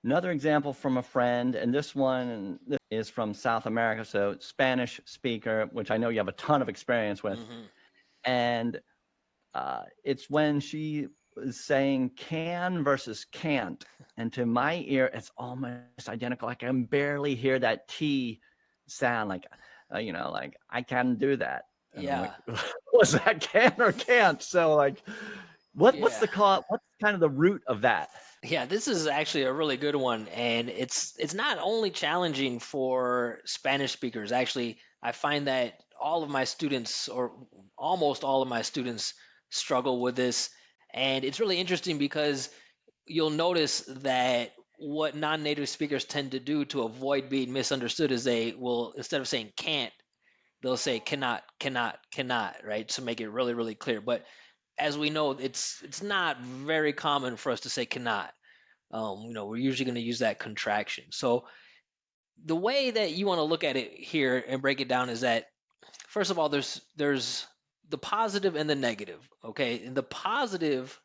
Another example from a friend, and this one is from South America, so Spanish speaker, which I know you have a ton of experience with. Hmm. And it's when she is saying can versus can't. And to my ear, it's almost identical. I can barely hear that T sound, like, like I can do that. And I'm like, Yeah, was that can or can't? So like, what's yeah. the cause? What's kind of the root of that? Yeah, this is actually a really good one, and it's not only challenging for Spanish speakers. Actually, I find that all of my students, or almost all of my students, struggle with this, and it's really interesting because you'll notice that what non-native speakers tend to do to avoid being misunderstood is they will, instead of saying can't, they'll say cannot, cannot, cannot, right? To make it really, really clear. But as we know, it's not very common for us to say cannot. We're usually going to use that contraction. So the way that you want to look at it here and break it down is that, first of all, there's the positive and the negative. Okay, and the positive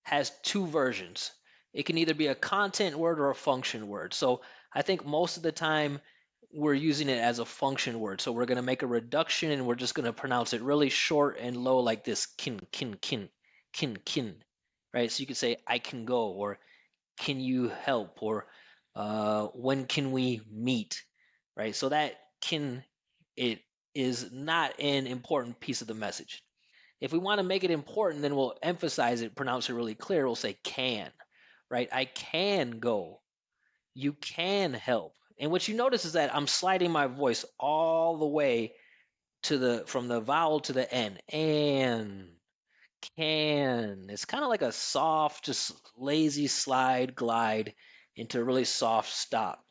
has two versions. It can either be a content word or a function word. So I think most of the time we're using it as a function word. So we're going to make a reduction and we're just going to pronounce it really short and low, like this: kin, right? So you could say I can go, or can you help, or when can we meet, right? So that can, it is not an important piece of the message. If we want to make it important, then we'll emphasize it, pronounce it really clear. We'll say can, right? I can go. You can help. And what you notice is that I'm sliding my voice all the way to the, from the vowel to the N. And can. It's kind of like a soft, just lazy slide, glide into a really soft stop.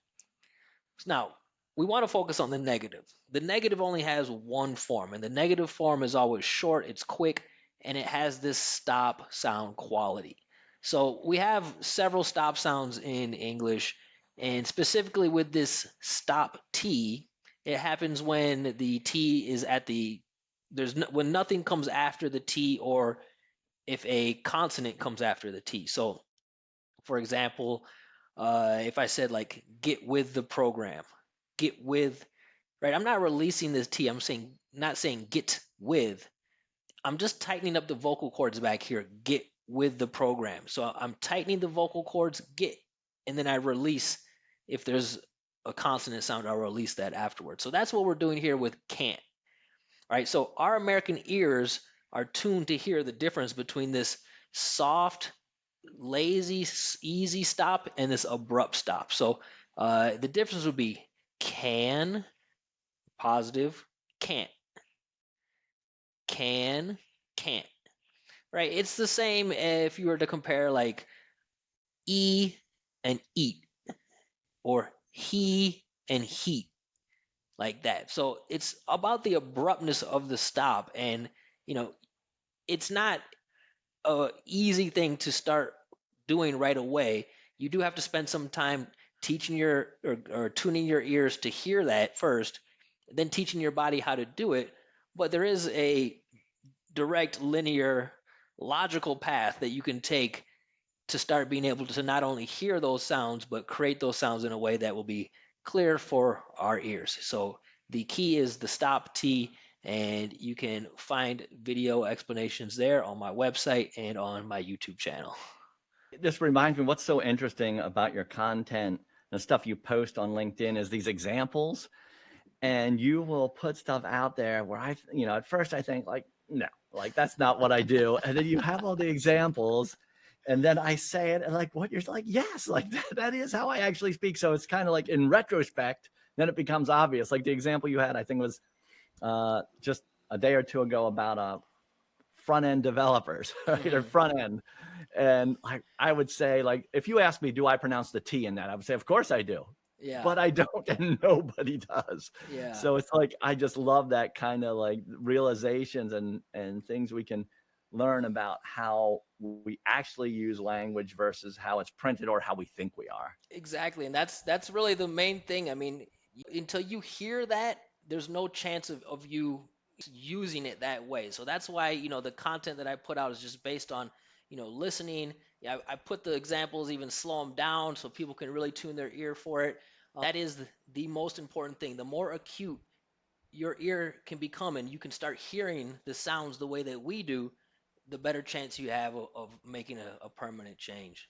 Now, we want to focus on the negative. The negative only has one form, and the negative form is always short, it's quick, and it has this stop sound quality. So we have several stop sounds in English, and specifically with this stop T, it happens when the T is at the, when nothing comes after the T, or if a consonant comes after the T. So, for example, if I said like get with the program, get with, right? I'm not releasing this T. I'm saying, not saying get with. I'm just tightening up the vocal cords back here. Get with the program. So I'm tightening the vocal cords, get, and then I release. If there's a consonant sound, I'll release that afterwards. So that's what we're doing here with can't. Right? So our American ears are tuned to hear the difference between this soft, lazy, easy stop and this abrupt stop. So the difference would be can, positive, can't, can, can't. Right? It's the same if you were to compare like e and eat, or he and heat, like that. So it's about the abruptness of the stop, and you know, it's not a easy thing to start doing right away. You do have to spend some time teaching your, or tuning your ears to hear that first, then teaching your body how to do it. But there is a direct, linear, logical path that you can take to start being able to not only hear those sounds, but create those sounds in a way that will be clear for our ears. So the key is the stop T, and you can find video explanations there on my website and on my YouTube channel. This reminds me, what's so interesting about your content, the stuff you post on LinkedIn, is these examples. And you will put stuff out there where at first I think like, no, like that's not what I do. And then you have all the examples, and then I say it and like, what, you're like, yes, like that is how I actually speak. So it's kind of like in retrospect, then it becomes obvious. Like the example you had, I think was just a day or two ago about front end developers, right? Or Hmm. front end. And like I would say, like, if you ask me, do I pronounce the T in that? I would say, of course I do. Yeah, But I don't, and nobody does. yeah. So it's like I just love that kind of like realizations and things we can learn about how we actually use language versus how it's printed or how we think we are. Exactly, and that's really the main thing. I mean, until you hear that, there's no chance of you using it that way. So that's why, the content that I put out is just based on, listening Yeah, I put the examples, even slow them down so people can really tune their ear for it. That is the most important thing. The more acute your ear can become and you can start hearing the sounds the way that we do, the better chance you have of making a permanent change.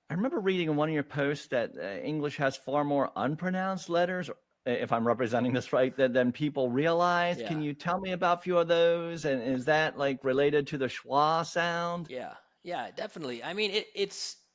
I remember reading in one of your posts that English has far more unpronounced letters, if I'm representing this right, than people realize. Yeah. Can you tell me about a few of those? And is that like related to the schwa sound? Yeah, yeah, definitely. I mean,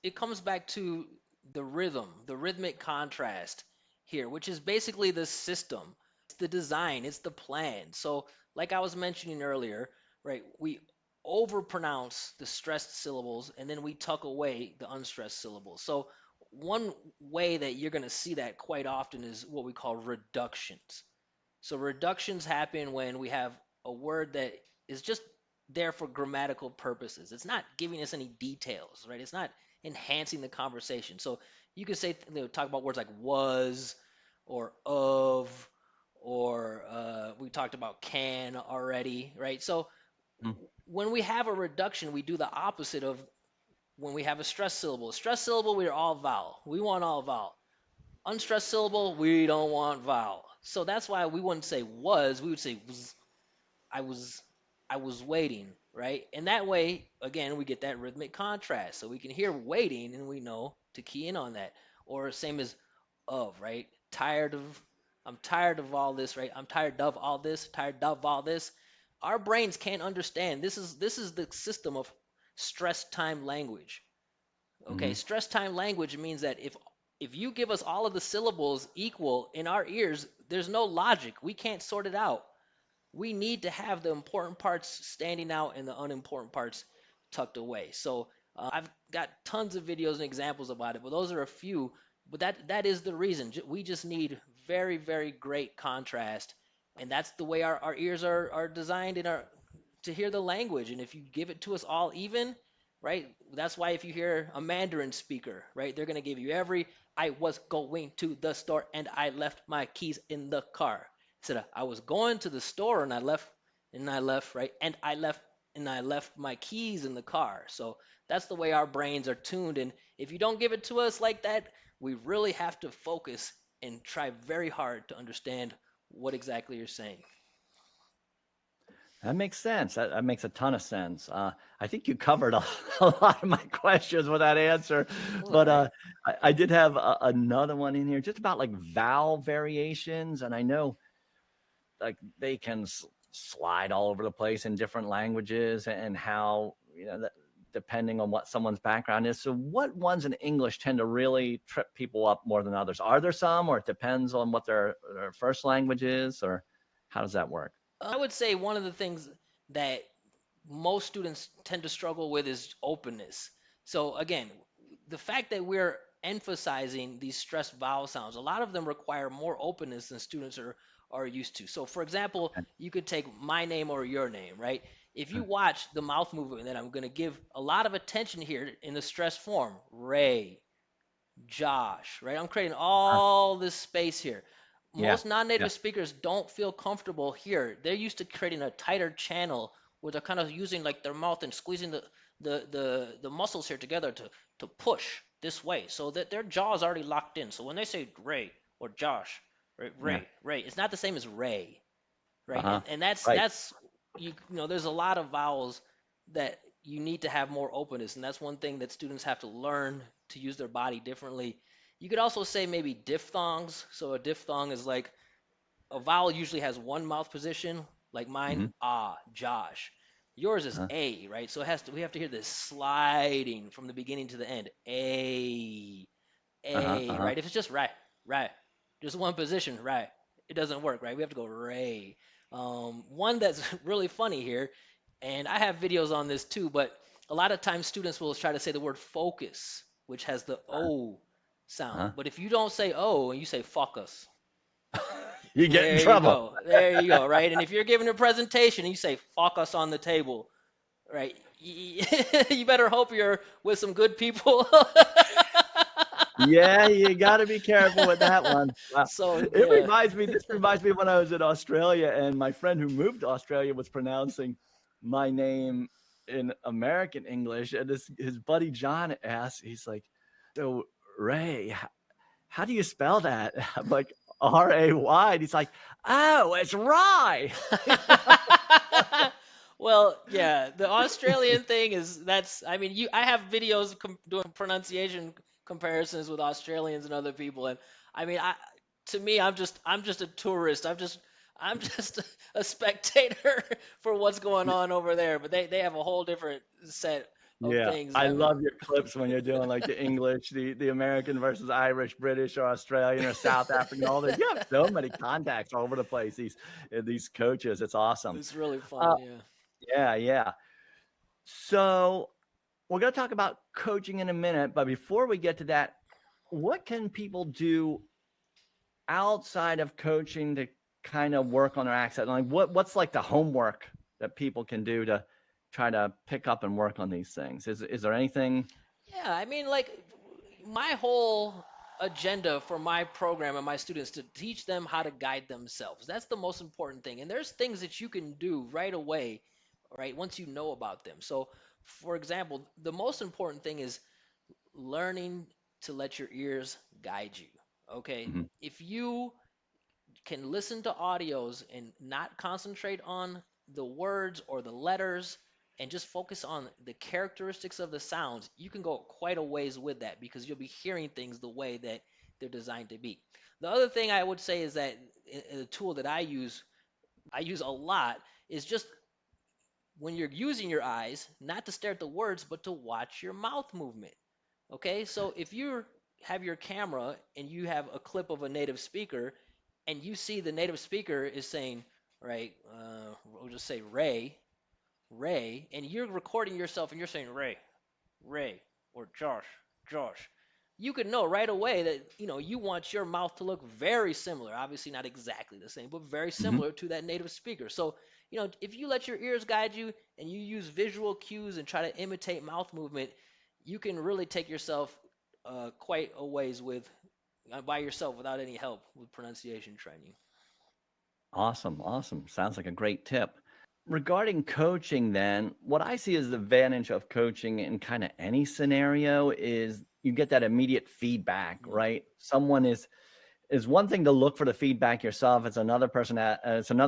it comes back to the rhythm, the rhythmic contrast here, which is basically the system. It's the design, it's the plan. So, like I was mentioning earlier, right, we overpronounce the stressed syllables and then we tuck away the unstressed syllables. So, one way that you're going to see that quite often is what we call reductions. So reductions happen when we have a word that is just there for grammatical purposes. It's not giving us any details, right? It's not enhancing the conversation. So you could say, talk about words like was or of, or we talked about can already, right? So Mhm. when we have a reduction, we do the opposite of when we have a stress syllable. Stress syllable, we're all vowel. We want all vowel. Unstressed syllable, we don't want vowel. So that's why we wouldn't say was, we would say was. I was I was waiting, right? And that way, again, we get that rhythmic contrast. So we can hear waiting and we know to key in on that. Or same as of, right? I'm tired of all this, right? I'm tired of all this, tired of all this. Our brains can't understand. This is the system of stress time language. Okay, Mhm. stress time language means that if you give us all of the syllables equal in our ears, there's no logic. We can't sort it out. We need to have the important parts standing out and the unimportant parts tucked away. So I've got tons of videos and examples about it, but those are a few. But that is the reason. We just need very, very great contrast, and that's the way our ears are designed in our to hear the language. And if you give it to us all even, right? That's why if you hear a Mandarin speaker, right, they're gonna give you every I was going to the store and I left my keys in the car. Instead of I was going to the store and I left, right? And I left my keys in the car. So that's the way our brains are tuned. And if you don't give it to us like that, we really have to focus and try very hard to understand what exactly you're saying. That makes sense. That makes a ton of sense. I think you covered a, a lot of my questions with that answer, All but right. I did have another one in here just about like vowel variations, and I know like they can slide all over the place in different languages, and how that, depending on what someone's background is. So, what ones in English tend to really trip people up more than others? Are there some, or it depends on what their first language is, or how does that work? I would say one of the things that most students tend to struggle with is openness. So again, the fact that we're emphasizing these stressed vowel sounds, a lot of them require more openness than students are used to. So for example, you could take my name or your name, right? If you watch the mouth movement that I'm going to give a lot of attention here in the stressed form, Ray, Josh, right? I'm creating Uh, all this space here. yeah, Most yeah, non-native speakers don't feel comfortable here. They're used to creating a tighter channel where they're kind of using like their mouth and squeezing the muscles here together to push this way so that their jaw is already locked in. So when they say Ray or Josh, right, yeah. Ray, it's not the same as Ray, Uh right? huh. And that's Right. that's there's a lot of vowels that you need to have more openness, and that's one thing that students have to learn to use their body differently. You could also say maybe diphthongs. So a diphthong is like a vowel usually has one mouth position, like mine, Hmm. Josh. Yours is Uh-huh. a, right? So we have to hear this sliding from the beginning to the end. Uh-huh. A, Uh-huh. right? If it's just right, just one position, right, it doesn't work, right? We have to go Ray. One that's really funny here, and I have videos on this too, but a lot of times students will try to say the word focus, which has the O sound. Uh-huh. But if you don't say O and you say focus, You get in there you trouble. go. There you go, right? And if you're giving a presentation and you say focus on the table, right? You better hope you're with some good people. Yeah, you got to be careful with that one. Wow. So It yeah. reminds me, this reminds me of when I was in Australia and my friend who moved to Australia was pronouncing my name in American English, and his buddy John asks, he's like, "So Ray, how do you spell that?" I'm like, "Ray." And he's like, "Oh, it's rye." Well, yeah, the Australian thing is that's I mean, I have videos doing pronunciation comparisons with Australians and other people, and I mean, to me, I'm just a tourist. I'm just a spectator for what's going on over there, but they have a whole different set of Yeah, things. I I mean, love your clips when you're doing like the English, the American versus Irish, British or Australian or South African, all that. You have so many contacts all over the place. These coaches, it's awesome. it's really Uh, fun, yeah. yeah, yeah. So we're going to talk about coaching in a minute, but before we get to that, what can people do outside of coaching to kind of work on their accent? Like what's like the homework that people can do to try to pick up and work on these things? Is there anything? Yeah, I mean, like my whole agenda for my program and my students to teach them how to guide themselves. That's the most important thing. And there's things that you can do right away, right, once you know about them. So, for example, the most important thing is learning to let your ears guide you. Okay? Mhm. If you can listen to audios and not concentrate on the words or the letters and just focus on the characteristics of the sounds, you can go quite a ways with that because you'll be hearing things the way that they're designed to be. The other thing I would say is that a tool that I use a lot, is just when you're using your eyes, not to stare at the words, but to watch your mouth movement. Okay, so if you have your camera and you have a clip of a native speaker, and you see the native speaker is saying, right, we'll just say Ray, and you're recording yourself and you're saying Ray, or Josh, you could know right away that you want your mouth to look very similar. Obviously, not exactly the same, but very Mhm. similar to that native speaker. So, if you let your ears guide you and you use visual cues and try to imitate mouth movement, you can really take yourself quite a ways with by yourself without any help with pronunciation training. Awesome, awesome. Sounds like a great tip. Regarding coaching, then, what I see as the advantage of coaching in kind of any scenario is you get that immediate feedback, Mm. right? Someone is one thing to look for the feedback yourself. It's another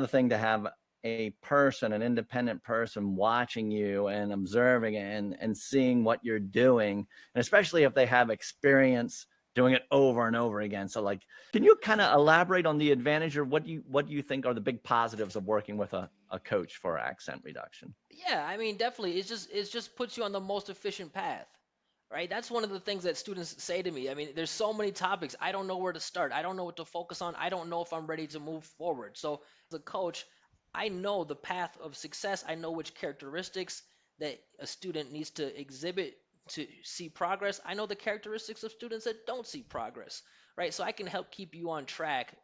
thing to have a person, an independent person watching you and observing and seeing what you're doing. And especially if they have experience doing it over and over again. So like, can you kind of elaborate on the advantage or what do you think are the big positives of working with a coach for accent reduction? Yeah, I mean, definitely. It's just puts you on the most efficient path, right? That's one of the things that students say to me. I mean, there's so many topics. I don't know where to start. I don't know what to focus on. I don't know if I'm ready to move forward. So, as a coach, I know the path of success. I know which characteristics that a student needs to exhibit to see progress. I know the characteristics of students that don't see progress, right? So I can help keep you on track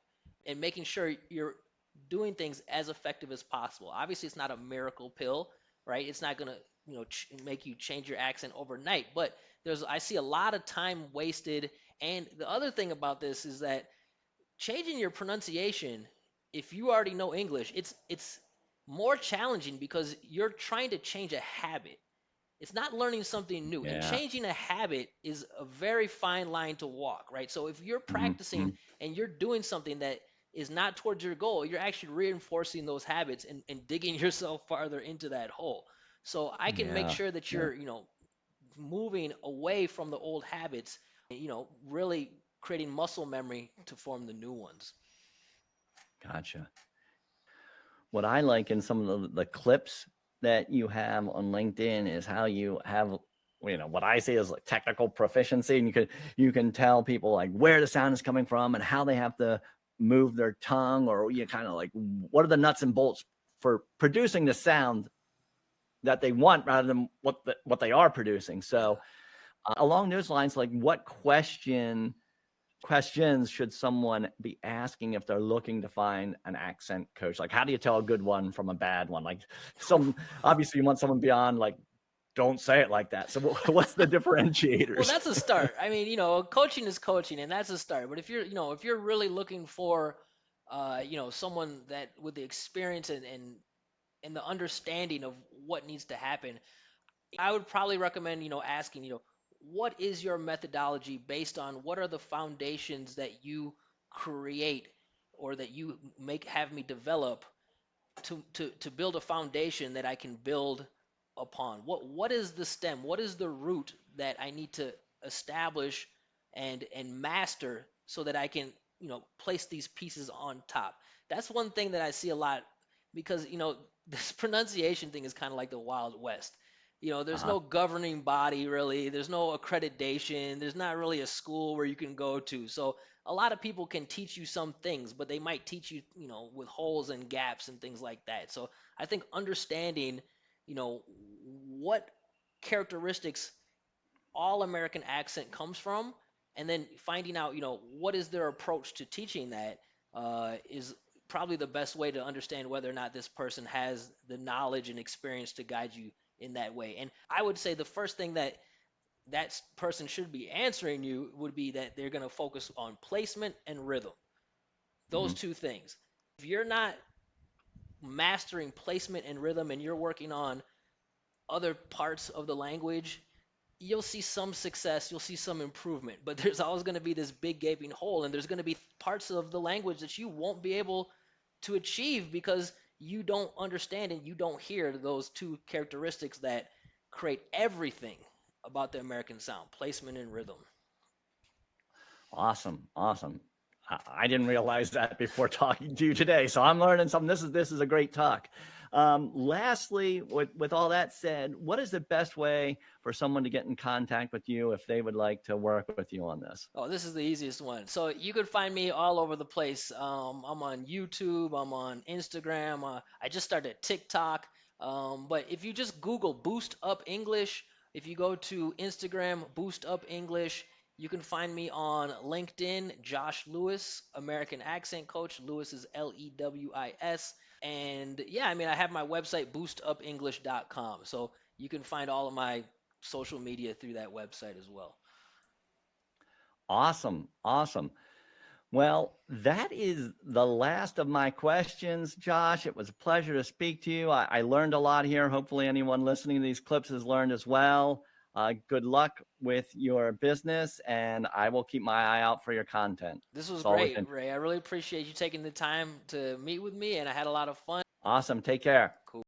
and making sure you're doing things as effective as possible. Obviously, it's not a miracle pill, right? It's not gonna, make you change your accent overnight. But I see a lot of time wasted. And the other thing about this is that changing your pronunciation, if you already know English, it's more challenging because you're trying to change a habit. It's not learning something new. And Yeah. changing a habit is a very fine line to walk, right? So if you're Mhm, practicing mhm. and you're doing something that is not towards your goal, you're actually reinforcing those habits and digging yourself farther into that hole. So I can make Yeah. sure that Yeah. you're, moving away from the old habits, really creating muscle memory to form the new ones. Gotcha. What I like in some of the clips that you have on LinkedIn is how you have, what I see as like technical proficiency, and you can tell people like where the sound is coming from and how they have to move their tongue, or you kind of like what are the nuts and bolts for producing the sound that they want rather than what they are producing. Yeah. So along those lines, like what questions should someone be asking if they're looking to find an accent coach? Like, how do you tell a good one from a bad one? Like, some obviously you want someone beyond like, don't say it like that. So, what's the Well, differentiators? that's a start. I mean, coaching is coaching, and that's a start. But if you're really looking for, someone that with the experience and the understanding of what needs to happen, I would probably recommend, asking, what is your methodology based on what are the foundations that you create or that you have me develop to build a foundation that I can build upon. What is the stem? What is the root that I need to establish and master so that I can, place these pieces on top. That's one thing that I see a lot because, this pronunciation thing is kind of like the Wild West. There's Uh-huh. no governing body really. There's no accreditation. There's not really a school where you can go to. So a lot of people can teach you some things, but they might teach you, with holes and gaps and things like that. So I think understanding, what characteristics all American accent comes from, and then finding out, what is their approach to teaching that is probably the best way to understand whether or not this person has the knowledge and experience to guide you in that way. And I would say the first thing that person should be answering you would be that they're going to focus on placement and rhythm. Those Hmm. two things. If you're not mastering placement and rhythm and you're working on other parts of the language, you'll see some success, you'll see some improvement, but there's always going to be this big gaping hole, and there's going to be parts of the language that you won't be able to achieve because you don't understand and you don't hear those two characteristics that create everything about the American sound: placement and rhythm. Awesome. Awesome. I didn't realize that before talking to you today. So I'm learning something. This is a great talk. Lastly, with all that said, what is the best way for someone to get in contact with you if they would like to work with you on this? Oh, this is the easiest one. So you could find me all over the place. I'm on YouTube. I'm on Instagram. I just started TikTok. But if you just Google Boost Up English, if you go to Instagram, Boost Up English, you can find me on LinkedIn, Josh Lewis, American Accent Coach. Lewis is Lewis. And yeah, I mean, I have my website, boostupenglish.com. So you can find all of my social media through that website as well. Awesome. Awesome. Well, that is the last of my questions, Josh. It was a pleasure to speak to you. I learned a lot here. Hopefully, anyone listening to these clips has learned as well. Good luck with your business, and I will keep my eye out for your content. This was It's always great, been Ray. I really appreciate you taking the time to meet with me, and I had a lot of fun. awesome. Take care. Cool.